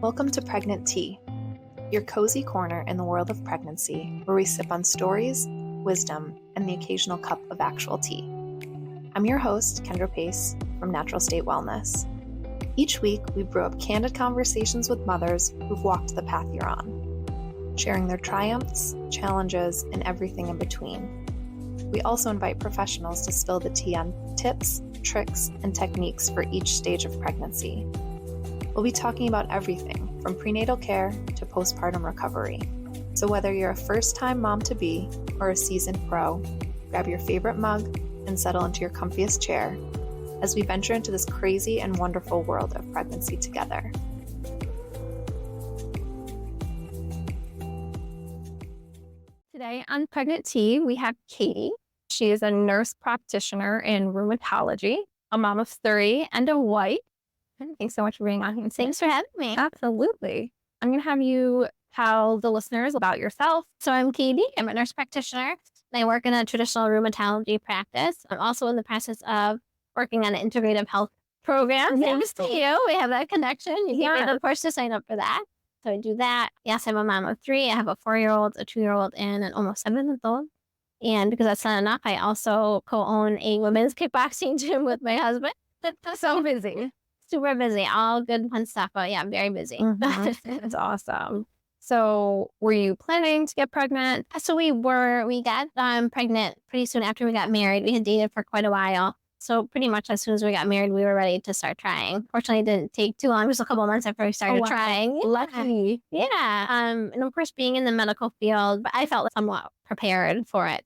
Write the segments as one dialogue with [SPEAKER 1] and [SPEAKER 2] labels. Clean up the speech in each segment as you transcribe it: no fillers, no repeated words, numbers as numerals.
[SPEAKER 1] Welcome to Pregnant Tea, your cozy corner in the world of pregnancy where we sip on stories, wisdom, and the occasional cup of actual tea. I'm your host, Kendra Pace from Natural State Wellness. Each week, we brew up candid conversations with mothers who've walked the path you're on, sharing their triumphs, challenges, and everything in between. We also invite professionals to spill the tea on tips, tricks, and techniques for each stage of pregnancy. We'll be talking about everything from prenatal care to postpartum recovery. So whether you're a first-time mom-to-be or a seasoned pro, grab your favorite mug and settle into your comfiest chair as we venture into this crazy and wonderful world of pregnancy together.
[SPEAKER 2] Today on Pregnant Tea, we have Katie. She is a nurse practitioner in rheumatology, a mom of 3, and a wife. Thanks so much for being on here.
[SPEAKER 3] Thanks for having me.
[SPEAKER 2] Absolutely. I'm going to have you tell the listeners about yourself.
[SPEAKER 3] So I'm Katie. I'm a nurse practitioner, and I work in a traditional rheumatology practice. I'm also in the process of working on an integrative health program. Thanks to you. We have that connection. You gave me the course to sign up for that. So I do that. Yes, I'm a mom of 3. I have a 4-year-old, a 2-year-old, and an almost 7-month-old. And because that's not enough, I also co-own a women's kickboxing gym with my husband.
[SPEAKER 2] So busy.
[SPEAKER 3] Super busy. All good fun stuff. But yeah, I'm very busy.
[SPEAKER 2] That's awesome. So were you planning to get pregnant?
[SPEAKER 3] So we got pregnant pretty soon after we got married. We had dated for quite a while. So pretty much as soon as we got married, we were ready to start trying. Fortunately, it didn't take too long. It was a couple of months after we started trying.
[SPEAKER 2] Lucky.
[SPEAKER 3] Yeah. And of course, being in the medical field, I felt somewhat prepared for it.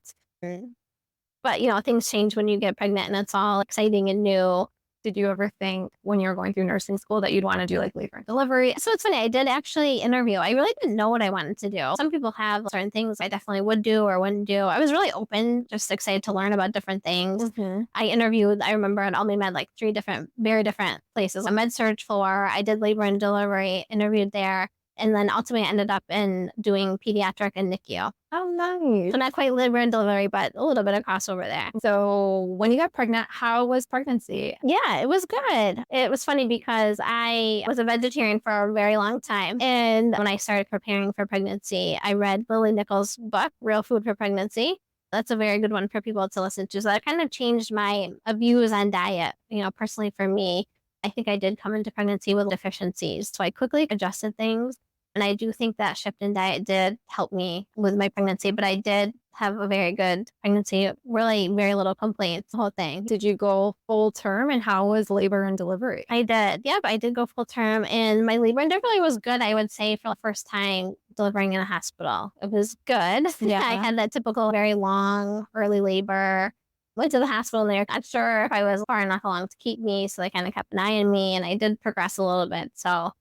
[SPEAKER 3] But, things change when you get pregnant and it's all exciting and new.
[SPEAKER 2] Did you ever think when you were going through nursing school that you'd want to do like labor and delivery?
[SPEAKER 3] So it's funny. I did actually interview. I really didn't know what I wanted to do. Some people have certain things I definitely would do or wouldn't do. I was really open, just excited to learn about different things. I interviewed, I remember at Almy Med, like 3 very different places. A med surg floor. I did labor and delivery, interviewed there. And then ultimately I ended up in doing pediatric and NICU.
[SPEAKER 2] Oh, nice.
[SPEAKER 3] So not quite labor and delivery, but a little bit of crossover there.
[SPEAKER 2] So when you got pregnant, how was pregnancy?
[SPEAKER 3] Yeah, it was good. It was funny because I was a vegetarian for a very long time. And when I started preparing for pregnancy, I read Lily Nichols' book, Real Food for Pregnancy. That's a very good one for people to listen to. So that kind of changed my views on diet. Personally for me, I think I did come into pregnancy with deficiencies. So I quickly adjusted things. And I do think that shift in diet did help me with my pregnancy, but I did have a very good pregnancy, really very little complaints, the whole thing.
[SPEAKER 2] Did you go full term and how was labor and delivery?
[SPEAKER 3] I did. Yep, I did go full term and my labor and delivery was good, I would say, for the first time delivering in a hospital. It was good.
[SPEAKER 2] Yeah.
[SPEAKER 3] I had that typical very long early labor. Went to the hospital and they're not sure if I was far enough along to keep me, so they kind of kept an eye on me and I did progress a little bit. So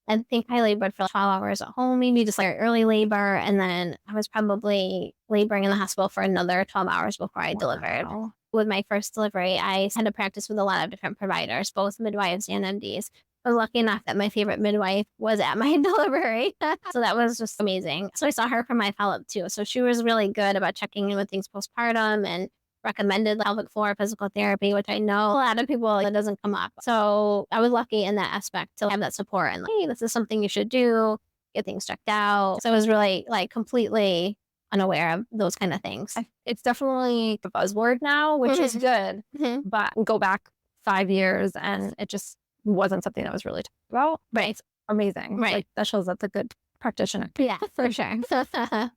[SPEAKER 3] I think I labored for 12 hours at home, maybe just like early labor. And then I was probably laboring in the hospital for another 12 hours before I delivered. With my first delivery, I had to practice with a lot of different providers, both midwives and MDs. I was lucky enough that my favorite midwife was at my delivery. So that was just amazing. So I saw her for my follow-up too. So she was really good about checking in with things postpartum and recommended pelvic floor physical therapy, which I know a lot of people, that doesn't come up. So I was lucky in that aspect to have that support and hey, this is something you should do, get things checked out. So I was really completely unaware of those kind of things.
[SPEAKER 2] It's definitely the buzzword now, which is good, but go back 5 years and it just wasn't something that was really talked about.
[SPEAKER 3] Right.
[SPEAKER 2] It's amazing.
[SPEAKER 3] Right.
[SPEAKER 2] That shows that's a good practitioner.
[SPEAKER 3] Yeah, for sure.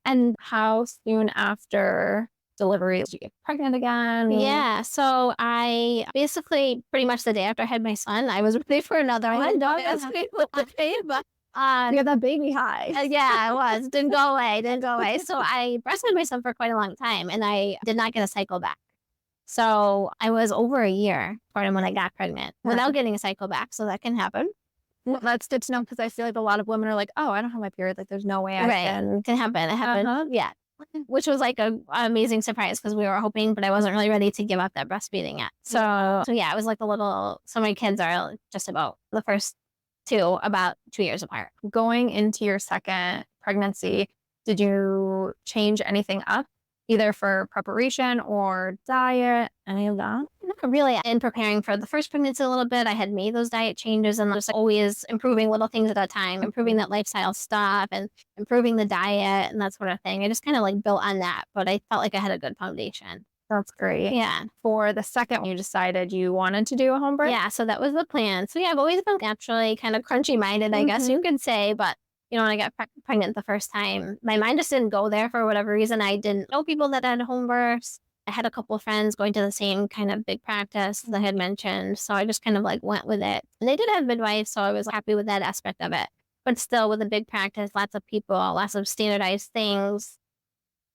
[SPEAKER 2] And how soon after delivery did you get pregnant again?
[SPEAKER 3] Yeah, so I basically pretty much the day after I had my son, I was ready for another one. But
[SPEAKER 2] you got that baby high.
[SPEAKER 3] Yeah, I was. Didn't go away. So I breastfed my son for quite a long time and I did not get a cycle back. So I was over a year postpartum when I got pregnant without getting a cycle back. So that can happen.
[SPEAKER 2] Well, that's good to know because I feel like a lot of women are like, oh, I don't have my period. Like there's no way I can.
[SPEAKER 3] It can happen. It happened. Yeah. Which was like an amazing surprise because we were hoping, but I wasn't really ready to give up that breastfeeding yet. So yeah, it was like so my kids are just about the first 2, about 2 years apart.
[SPEAKER 2] Going into your second pregnancy, did you change anything up either for preparation or diet, any of that?
[SPEAKER 3] No, really, in preparing for the first pregnancy a little bit, I had made those diet changes and just always improving little things at a time, improving that lifestyle stuff and improving the diet and that sort of thing. I just kind of like built on that, but I felt like I had a good foundation.
[SPEAKER 2] That's great.
[SPEAKER 3] Yeah.
[SPEAKER 2] For the second one, you decided you wanted to do a home birth?
[SPEAKER 3] Yeah, so that was the plan. So yeah, I've always been naturally kind of crunchy minded, I guess you could say. But, when I got pregnant the first time, my mind just didn't go there for whatever reason. I didn't know people that had home births. I had a couple of friends going to the same kind of big practice that I had mentioned. So I just kind of like went with it. And they did have midwives, so I was happy with that aspect of it. But still, with a big practice, lots of people, lots of standardized things,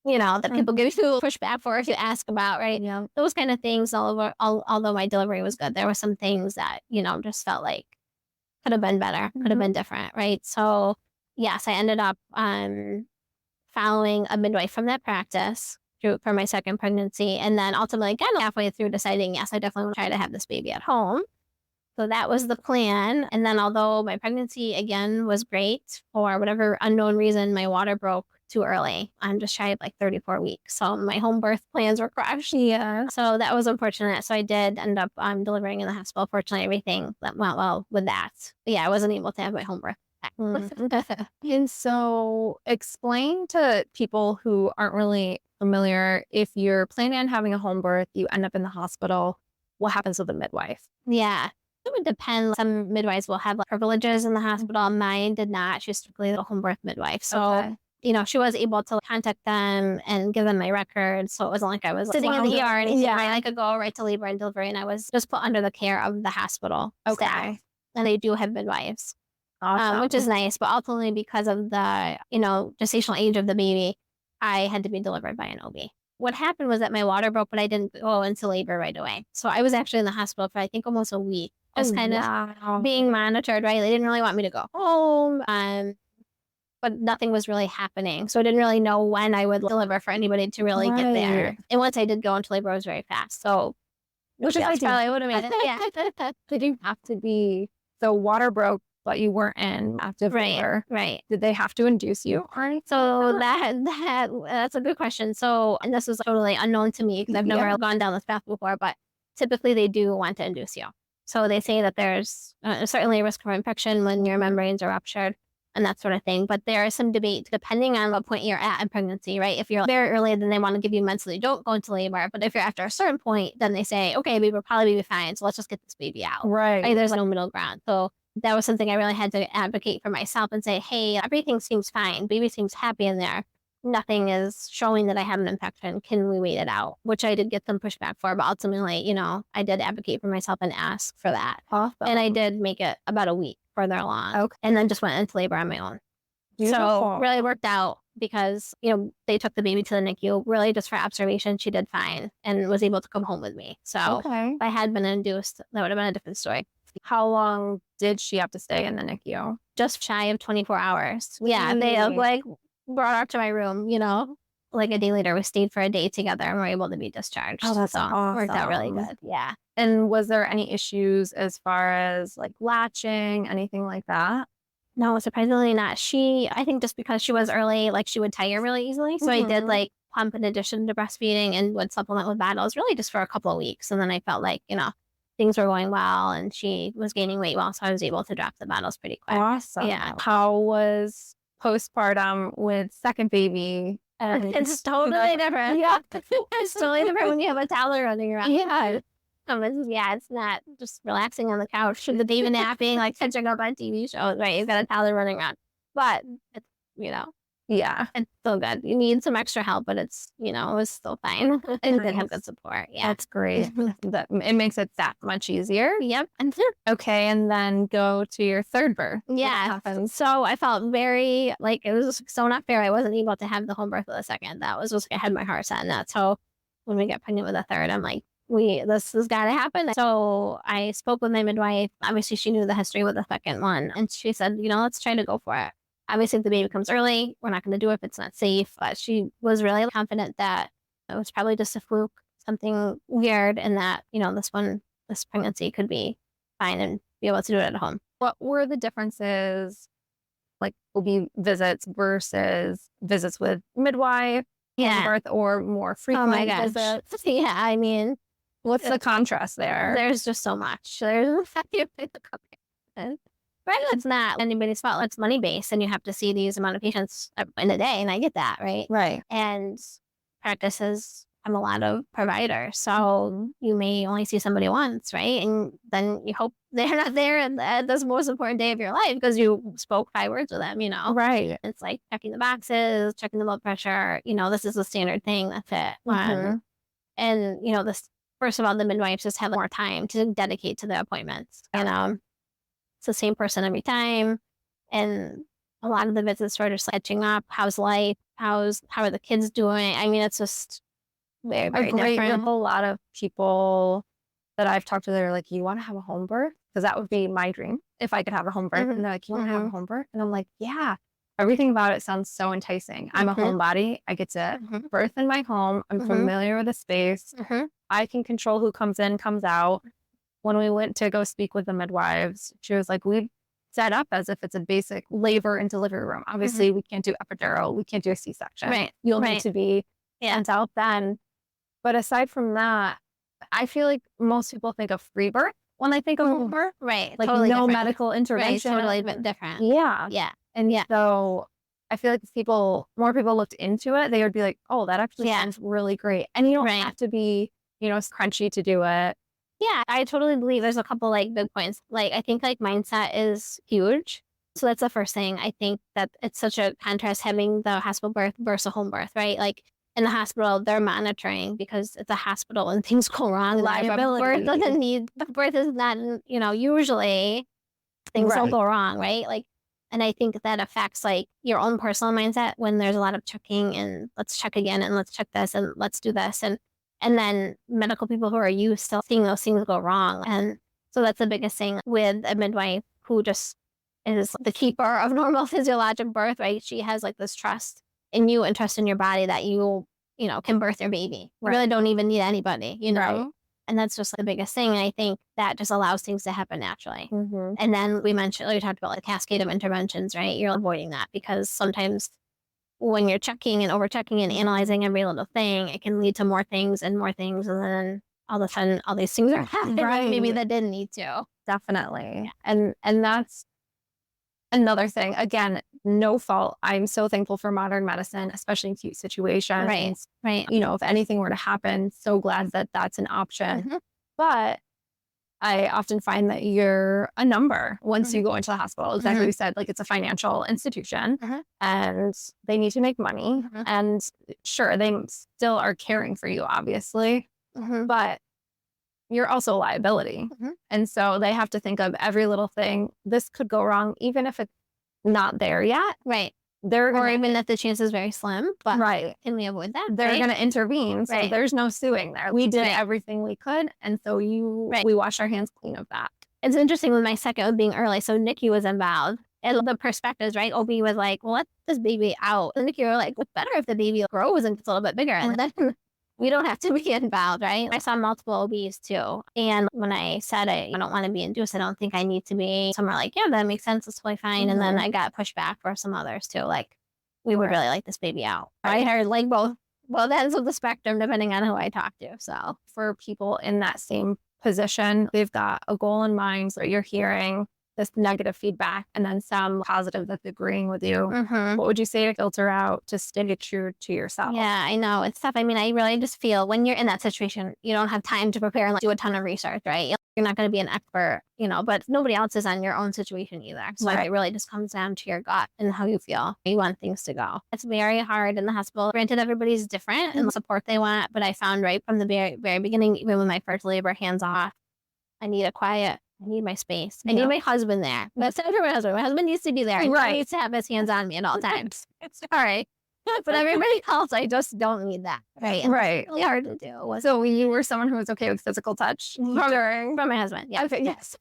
[SPEAKER 3] that people give you pushback for if you ask about, right?
[SPEAKER 2] Yeah.
[SPEAKER 3] Those kind of things, although my delivery was good, there were some things that, just felt like could have been better, could have been different, right? So, yes, I ended up following a midwife from that practice for my second pregnancy. And then ultimately, kind of halfway through deciding, yes, I definitely want to try to have this baby at home. So that was the plan. And then although my pregnancy, again, was great, for whatever unknown reason, my water broke too early. I'm just shy of like 34 weeks. So my home birth plans were crushed.
[SPEAKER 2] Yeah.
[SPEAKER 3] So that was unfortunate. So I did end up delivering in the hospital. Fortunately, everything went well with that. But yeah, I wasn't able to have my home birth.
[SPEAKER 2] And so explain to people who aren't really familiar, if you're planning on having a home birth, you end up in the hospital, what happens with the midwife?
[SPEAKER 3] Yeah. It would depend. Some midwives will have like privileges in the hospital. Mine did not. She was strictly the home birth midwife. So, she was able to contact them and give them my records. So it wasn't like I was sitting in the ER or anything.
[SPEAKER 2] Yeah.
[SPEAKER 3] Right? I could go right to labor and delivery, and I was just put under the care of the hospital staff. And they do have midwives, which is nice. But ultimately, because of the, gestational age of the baby, I had to be delivered by an OB. What happened was that my water broke, but I didn't go into labor right away. So I was actually in the hospital for, I think, almost a week. Just kind of being monitored, right? They didn't really want me to go home, but nothing was really happening. So I didn't really know when I would deliver for anybody to really get there. And once I did go into labor, it was very fast. So,
[SPEAKER 2] Which is ideal.
[SPEAKER 3] probably would have made it. Yeah.
[SPEAKER 2] Did you have to be, so water broke, but you weren't in active labor?
[SPEAKER 3] Right.
[SPEAKER 2] Did they have to induce you?
[SPEAKER 3] So that's a good question. So, and this was totally unknown to me because I've never gone down this path before, but typically they do want to induce you. So they say that there's certainly a risk for infection when your membranes are ruptured and that sort of thing. But there is some debate depending on what point you're at in pregnancy, right? If you're very early, then they want to give you meds so you don't go into labor. But if you're after a certain point, then they say, okay, we will probably be fine. So let's just get this baby out.
[SPEAKER 2] Right.
[SPEAKER 3] There's no middle ground. So that was something I really had to advocate for myself and say, hey, everything seems fine. Baby seems happy in there. Nothing is showing that I have an infection. Can we wait it out? Which I did get some pushback for, but ultimately, I did advocate for myself and ask for that.
[SPEAKER 2] Awesome.
[SPEAKER 3] And I did make it about a week further along.
[SPEAKER 2] Okay.
[SPEAKER 3] And then just went into labor on my own.
[SPEAKER 2] Beautiful.
[SPEAKER 3] So really worked out because, they took the baby to the NICU really just for observation. She did fine and was able to come home with me. So if I had been induced, that would have been a different story.
[SPEAKER 2] How long did she have to stay in the NICU?
[SPEAKER 3] Just shy of 24 hours. Yeah, they brought her up to my room, like a day later. We stayed for a day together and were able to be discharged.
[SPEAKER 2] Oh, that's awesome.
[SPEAKER 3] Worked out really good. Yeah.
[SPEAKER 2] And was there any issues as far as like latching, anything like that?
[SPEAKER 3] No, surprisingly not. I think just because she was early, like she would tire really easily. So I did like pump in addition to breastfeeding and would supplement with bottles really just for a couple of weeks. And then I felt like, things were going well and she was gaining weight well. So I was able to drop the bottles pretty quick.
[SPEAKER 2] Awesome.
[SPEAKER 3] Yeah.
[SPEAKER 2] How was postpartum with second baby?
[SPEAKER 3] It's totally different.
[SPEAKER 2] Yeah.
[SPEAKER 3] It's totally different when you have a toddler running around.
[SPEAKER 2] Yeah.
[SPEAKER 3] It's not just relaxing on the couch with the baby napping, like catching up on TV shows, right? You've got a toddler running around. But it's,
[SPEAKER 2] yeah,
[SPEAKER 3] it's still good. You need some extra help, but it's, it was still fine. And did have good support. Yeah.
[SPEAKER 2] That's great. It makes it that much easier.
[SPEAKER 3] Yep.
[SPEAKER 2] Okay. And then go to your third birth.
[SPEAKER 3] Yeah. So I felt very like it was so not fair. I wasn't able to have the home birth of the second. That was just, I had my heart set on that. So when we got pregnant with the third, I'm like, this has got to happen. So I spoke with my midwife. Obviously, she knew the history with the second one. And she said, let's try to go for it. Obviously, if the baby comes early, we're not going to do it if it's not safe. But she was really confident that it was probably just a fluke, something weird, and that, this pregnancy could be fine and be able to do it at home.
[SPEAKER 2] What were the differences, like OB visits versus visits with midwife, home birth, or more frequent visits?
[SPEAKER 3] Yeah,
[SPEAKER 2] What's the contrast there?
[SPEAKER 3] There's just so much. There's granted, it's not anybody's fault. It's money based, and you have to see these amount of patients in a day, and I get that, right?
[SPEAKER 2] Right.
[SPEAKER 3] And practices have a lot of providers, so you may only see somebody once, right? And then you hope they're not there at this most important day of your life because you spoke 5 words with them,
[SPEAKER 2] Right.
[SPEAKER 3] It's like checking the boxes, checking the blood pressure. This is a standard thing. That's it. And this. First of all, the midwives just have more time to dedicate to the appointments. It's the same person every time. And a lot of the visits are just catching up. How's life? How are the kids doing? I mean, it's just very, very different.
[SPEAKER 2] A lot of people that I've talked to, they're like, you want to have a home birth? Because that would be my dream if I could have a home birth. And they're like, you want to have a home birth? And I'm like, yeah. Everything about it sounds so enticing. I'm a homebody. I get to birth in my home. I'm familiar with the space. I can control who comes in, comes out. When we went to go speak with the midwives, she was like, we've set up as if it's a basic labor and delivery room. Obviously, we can't do epidural. We can't do a C-section.
[SPEAKER 3] Right.
[SPEAKER 2] You'll need to be sent out then. But aside from that, I feel like most people think of free birth when they think of home birth.
[SPEAKER 3] Right.
[SPEAKER 2] Like
[SPEAKER 3] totally
[SPEAKER 2] no
[SPEAKER 3] different.
[SPEAKER 2] medical intervention.
[SPEAKER 3] Right. Totally different.
[SPEAKER 2] Yeah.
[SPEAKER 3] Yeah.
[SPEAKER 2] And so I feel like if more people looked into it, they would be like, oh, that actually sounds really great. And you don't have to be, crunchy to do it.
[SPEAKER 3] Yeah, I totally believe there's a couple big points. I think mindset is huge. So that's the first thing. I think that it's such a contrast having the hospital birth versus a home birth, right? In the hospital, they're monitoring because it's a hospital and things go wrong.
[SPEAKER 2] Liability.
[SPEAKER 3] Birth is not, usually things don't go wrong, right? And I think that affects your own personal mindset when there's a lot of checking and let's check again and let's check this and let's do this. And then medical people who are used to seeing those things go wrong. And so that's the biggest thing with a midwife who just is the keeper of normal physiologic birth, right? She has this trust in you and trust in your body that you can birth your baby. You really don't even need anybody,
[SPEAKER 2] Right.
[SPEAKER 3] And that's just the biggest thing. And I think that just allows things to happen naturally. And then we talked about cascade of interventions, right? You're avoiding that because sometimes when you're checking and over-checking and analyzing every little thing, it can lead to more things. And then all of a sudden, all these things are happening maybe that didn't need to.
[SPEAKER 2] Definitely. Yeah. And that's another thing. Again, no fault. I'm so thankful for modern medicine, especially in acute situations.
[SPEAKER 3] Right.
[SPEAKER 2] If anything were to happen, so glad that that's an option. But I often find that you're a number once you go into the hospital. Exactly what you said, it's a financial institution and they need to make money. And sure, they still are caring for you, obviously, but you're also a liability. And so they have to think of every little thing. This could go wrong, even if it's not there yet.
[SPEAKER 3] Right. Even if the chance is very slim, but can we avoid that?
[SPEAKER 2] They're going to intervene. So there's no suing there. We did everything we could. And so we washed our hands clean of that.
[SPEAKER 3] It's interesting with my second being early. So Nikki was involved. And the perspectives, right? OB was like, well, let this baby out. And Nikki were like, what's better if the baby grows and gets a little bit bigger? And then we don't have to be involved, right? I saw multiple OBs too. And when I said I don't want to be induced, I don't think I need to be, some are like, yeah, that makes sense. It's totally fine. And then I got pushed back for some others too. We would really like this baby out. I heard both ends of the spectrum, depending on who I talk to. So
[SPEAKER 2] for people in that same position, they've got a goal in mind. So you're hearing this negative feedback and then some positive that's agreeing with you. What would you say to filter out to stay true to yourself?
[SPEAKER 3] Yeah, I know. It's tough. I mean, I really just feel when you're in that situation, you don't have time to prepare and do a ton of research, right? You're not going to be an expert, but nobody else is on your own situation either. So it really just comes down to your gut and how you feel. You want things to go. It's very hard in the hospital. Granted, everybody's different and the support they want, but I found right from the very, very beginning, even with my first labor, hands off, I need a quiet. I need my space. I need my husband there. That's not for my husband. My husband needs to be there. He needs to have his hands on me at all times. It's all right. But everybody else, I just don't need that. Right.
[SPEAKER 2] Right.
[SPEAKER 3] It's really hard to do.
[SPEAKER 2] So you were someone who was okay with physical touch
[SPEAKER 3] from my husband. Yeah.
[SPEAKER 2] Okay. Yes.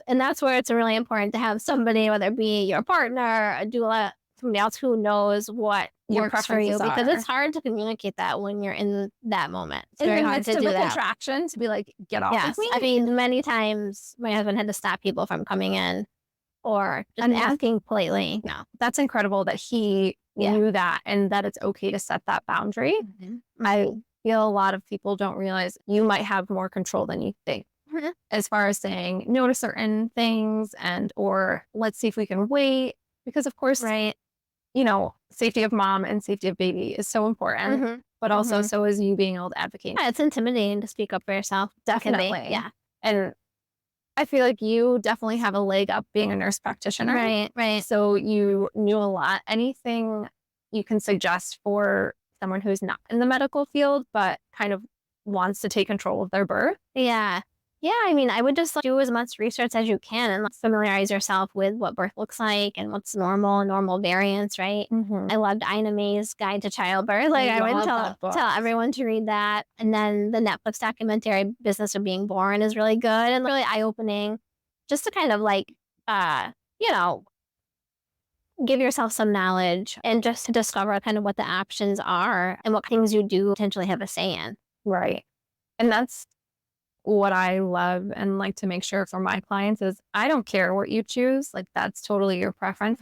[SPEAKER 3] And that's where it's really important to have somebody, whether it be your partner, a doula, somebody else who knows what works for you, because it's hard to communicate that when you're in that moment. It's very hard to do that.
[SPEAKER 2] Contraction to be like, get off.
[SPEAKER 3] Yes. I mean, many times my husband had to stop people from coming in or just asking politely. No,
[SPEAKER 2] that's incredible that he knew that and that it's okay to set that boundary. I feel a lot of people don't realize you might have more control than you think. As far as saying no to certain things or let's see if we can wait. Because of course,
[SPEAKER 3] Right.
[SPEAKER 2] Safety of mom and safety of baby is so important, but also so is you being able to advocate.
[SPEAKER 3] Yeah, it's intimidating to speak up for yourself.
[SPEAKER 2] Definitely.
[SPEAKER 3] Yeah.
[SPEAKER 2] And I feel like you definitely have a leg up being a nurse practitioner.
[SPEAKER 3] Right.
[SPEAKER 2] So you knew a lot. Anything you can suggest for someone who's not in the medical field, but kind of wants to take control of their birth?
[SPEAKER 3] Yeah. Yeah, I mean, I would just do as much research as you can and familiarize yourself with what birth looks like and what's normal variants, right? I loved Ina May's Guide to Childbirth. Like, I would tell everyone to read that. And then the Netflix documentary Business of Being Born is really good and really eye-opening, just to kind of give yourself some knowledge and just to discover kind of what the options are and what things you do potentially have a say in.
[SPEAKER 2] Right. And that's what I love and like to make sure for my clients is I don't care what you choose. Like, that's totally your preference.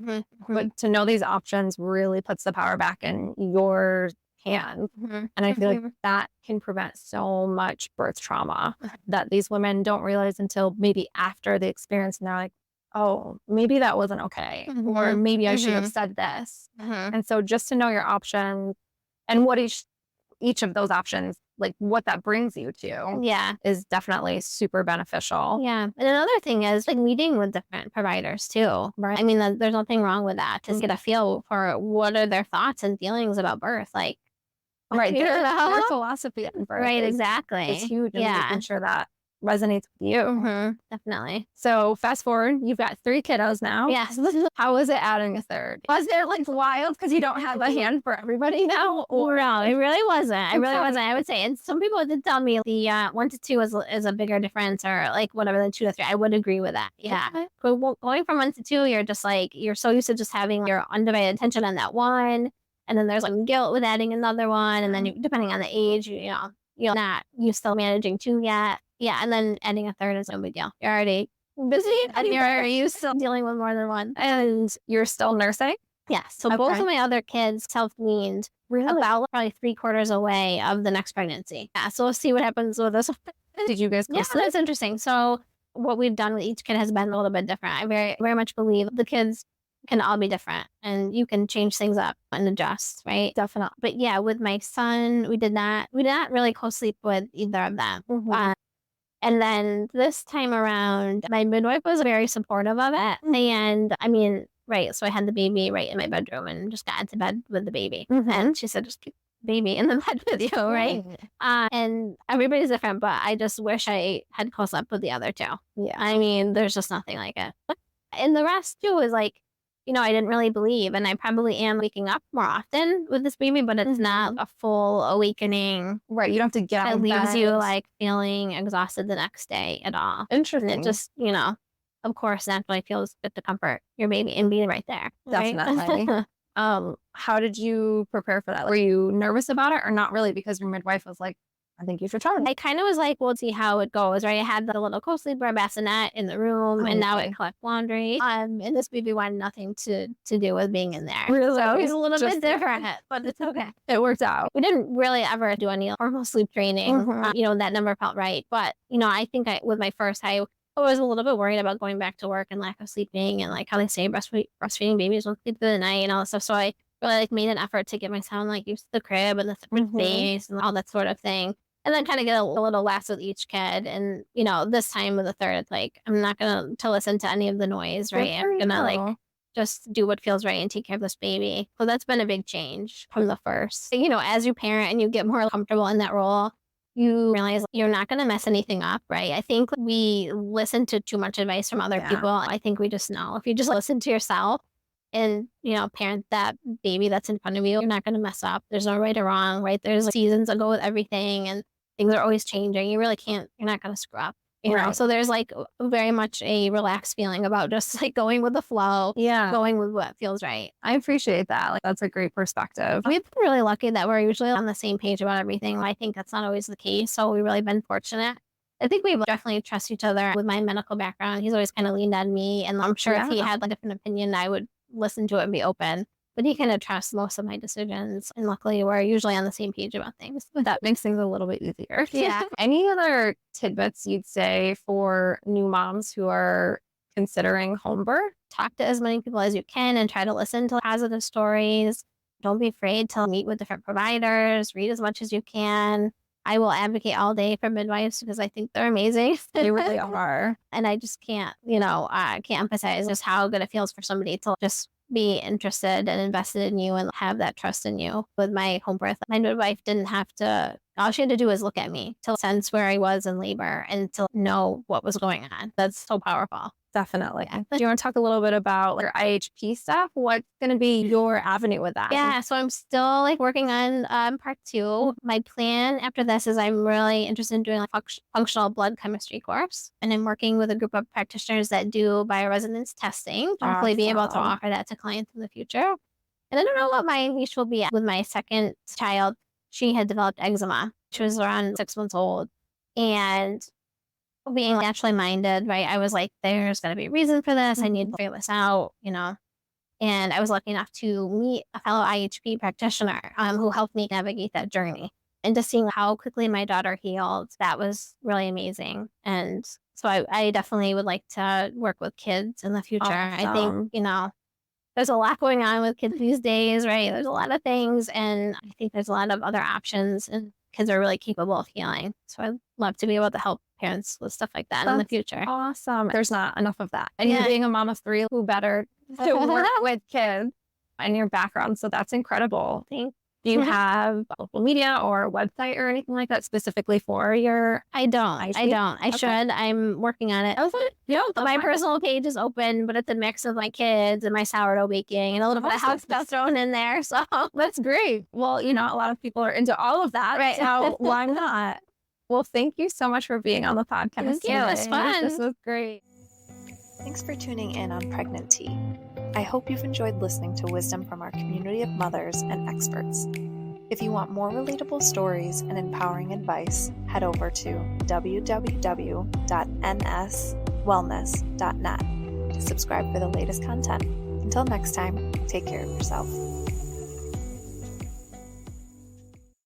[SPEAKER 2] But to know these options really puts the power back in your hands. And I feel like that can prevent so much birth trauma that these women don't realize until maybe after the experience. And they're like, oh, maybe that wasn't okay. Or maybe I should have said this. And so just to know your options and what each of those options, like what that brings you to, is definitely super beneficial.
[SPEAKER 3] Yeah. And another thing is like meeting with different providers too. Right. I mean, there's nothing wrong with that. Just get a feel for what are their thoughts and feelings about birth. Like,
[SPEAKER 2] their philosophy on birth.
[SPEAKER 3] Right, exactly.
[SPEAKER 2] It's huge. And making sure that resonates with you.
[SPEAKER 3] Definitely.
[SPEAKER 2] So fast forward, you've got 3 kiddos now.
[SPEAKER 3] Yes.
[SPEAKER 2] How was it adding a third? Was it like wild because you don't have a hand for everybody now?
[SPEAKER 3] Or no, it really wasn't. I would say, and some people did tell me the 1 to 2 is a bigger difference, or like whatever than 2 to 3. I would agree with that. Yeah. Okay. But going from 1 to 2, you're just like you're so used to just having your undivided attention on that one, and then there's like guilt with adding another one, and then depending on the age, you're not still managing 2 yet. Yeah, and then adding a third is no big deal. You're already busy, and you're still dealing with more than one.
[SPEAKER 2] And you're still nursing?
[SPEAKER 3] Yeah. So both of my other kids self-weaned about probably 3/4 away of the next pregnancy. Yeah. So we'll see what happens with this.
[SPEAKER 2] Did you guys?
[SPEAKER 3] Yeah, that's interesting. So what we've done with each kid has been a little bit different. I very, very much believe the kids can all be different, and you can change things up and adjust, right?
[SPEAKER 2] Definitely.
[SPEAKER 3] But yeah, with my son, we did not really co-sleep with either of them. And then this time around, my midwife was very supportive of it. And I mean, so I had the baby right in my bedroom and just got into bed with the baby. And she said, just keep the baby in the bed with you, right? And everybody's different, but I just wish I had co-slept with the other 2. Yeah. I mean, there's just nothing like it. And the rest too is like, I didn't really believe, and I probably am waking up more often with this baby, but it's not a full awakening.
[SPEAKER 2] Right. You don't have to get out of bed.
[SPEAKER 3] It leaves you like feeling exhausted the next day at all.
[SPEAKER 2] Interesting.
[SPEAKER 3] And it just, of course, naturally feels good to comfort your baby and be right there.
[SPEAKER 2] Definitely.
[SPEAKER 3] Right?
[SPEAKER 2] How did you prepare for that? Were you nervous about it or not really? Because your midwife was like, I think you should try it.
[SPEAKER 3] I kind of was like, we'll see how it goes, right? I had the little co-sleeper bassinet in the room, and now it collects laundry. And this baby wanted nothing to do with being in there.
[SPEAKER 2] Really?
[SPEAKER 3] So it was a little bit different, but it's okay.
[SPEAKER 2] It worked out.
[SPEAKER 3] We didn't really ever do any formal sleep training. That never felt right. But, I think with my first, I was a little bit worried about going back to work and lack of sleeping, and like how they say breastfeeding babies won't sleep through the night and all that stuff. So I really made an effort to get myself used to the crib and the space and all that sort of thing. And then kind of get a little less with each kid. And, this time with the third, it's like, I'm not going to listen to any of the noise, right? I'm going to just do what feels right and take care of this baby. So that's been a big change from the first. As you parent and you get more comfortable in that role, you realize you're not going to mess anything up, right? I think we listen to too much advice from other people. I think we just know if you just listen to yourself and, parent that baby that's in front of you, you're not going to mess up. There's no right or wrong, right? There's seasons that go with everything, and things are always changing. You really can't, you're not going to screw up, you know? So there's very much a relaxed feeling about just going with the flow. Yeah. Going with what feels right.
[SPEAKER 2] I appreciate that. That's a great perspective.
[SPEAKER 3] We've been really lucky that we're usually on the same page about everything. I think that's not always the case. So we've really been fortunate. I think we definitely trust each other. With my medical background, he's always kind of leaned on me. And I'm sure if he had a different opinion, I would listen to it and be open. But he kind of trusts most of my decisions. And luckily, we're usually on the same page about things.
[SPEAKER 2] That makes things a little bit easier.
[SPEAKER 3] Yeah.
[SPEAKER 2] Any other tidbits you'd say for new moms who are considering home birth?
[SPEAKER 3] Talk to as many people as you can and try to listen to positive stories. Don't be afraid to meet with different providers. Read as much as you can. I will advocate all day for midwives because I think they're amazing.
[SPEAKER 2] They really are.
[SPEAKER 3] And I just can't, I can't emphasize just how good it feels for somebody to just be interested and invested in you and have that trust in you. With my home birth, my midwife didn't have to, all she had to do was look at me to sense where I was in labor and to know what was going on. That's so powerful.
[SPEAKER 2] Definitely.
[SPEAKER 3] Yeah.
[SPEAKER 2] Do you want to talk a little bit about your IHP stuff? What's going to be your avenue with that?
[SPEAKER 3] Yeah, so I'm still working on part 2. My plan after this is I'm really interested in doing a functional blood chemistry course. And I'm working with a group of practitioners that do bioresonance testing to hopefully be able to offer that to clients in the future. And I don't know what my niche will be. With my second child, she had developed eczema. She was around 6 months old. And being naturally minded, right? I was like, there's got to be a reason for this. I need to figure this out, And I was lucky enough to meet a fellow IHP practitioner who helped me navigate that journey. And just seeing how quickly my daughter healed, that was really amazing. And so I definitely would like to work with kids in the future.
[SPEAKER 2] Awesome.
[SPEAKER 3] I think, there's a lot going on with kids these days, right? There's a lot of things. And I think there's a lot of other options. And kids are really capable of healing. So I'd love to be able to help parents with stuff like that in the future.
[SPEAKER 2] Awesome. There's not enough of that. And
[SPEAKER 3] Yeah.
[SPEAKER 2] you being a mom of 3, who better to work with kids and your background. So that's incredible.
[SPEAKER 3] Thanks.
[SPEAKER 2] Do you have social media or a website or anything like that specifically for your
[SPEAKER 3] I don't.
[SPEAKER 2] IHP?
[SPEAKER 3] I
[SPEAKER 2] Okay.
[SPEAKER 3] should. I'm working on it.
[SPEAKER 2] Yeah,
[SPEAKER 3] My personal page is open, but it's a mix of my kids and my sourdough baking and a little bit of house stuff thrown in there. So
[SPEAKER 2] That's great. Well, a lot of people are into all of that.
[SPEAKER 3] Right.
[SPEAKER 2] So why not? Well, thank you so much for being on the podcast.
[SPEAKER 3] Thank you. It was
[SPEAKER 2] today.
[SPEAKER 3] fun.
[SPEAKER 2] This was great.
[SPEAKER 1] Thanks for tuning in on Pregnant Tea. I hope you've enjoyed listening to wisdom from our community of mothers and experts. If you want more relatable stories and empowering advice, head over to www.nswellness.net to subscribe for the latest content. Until next time, take care of yourself.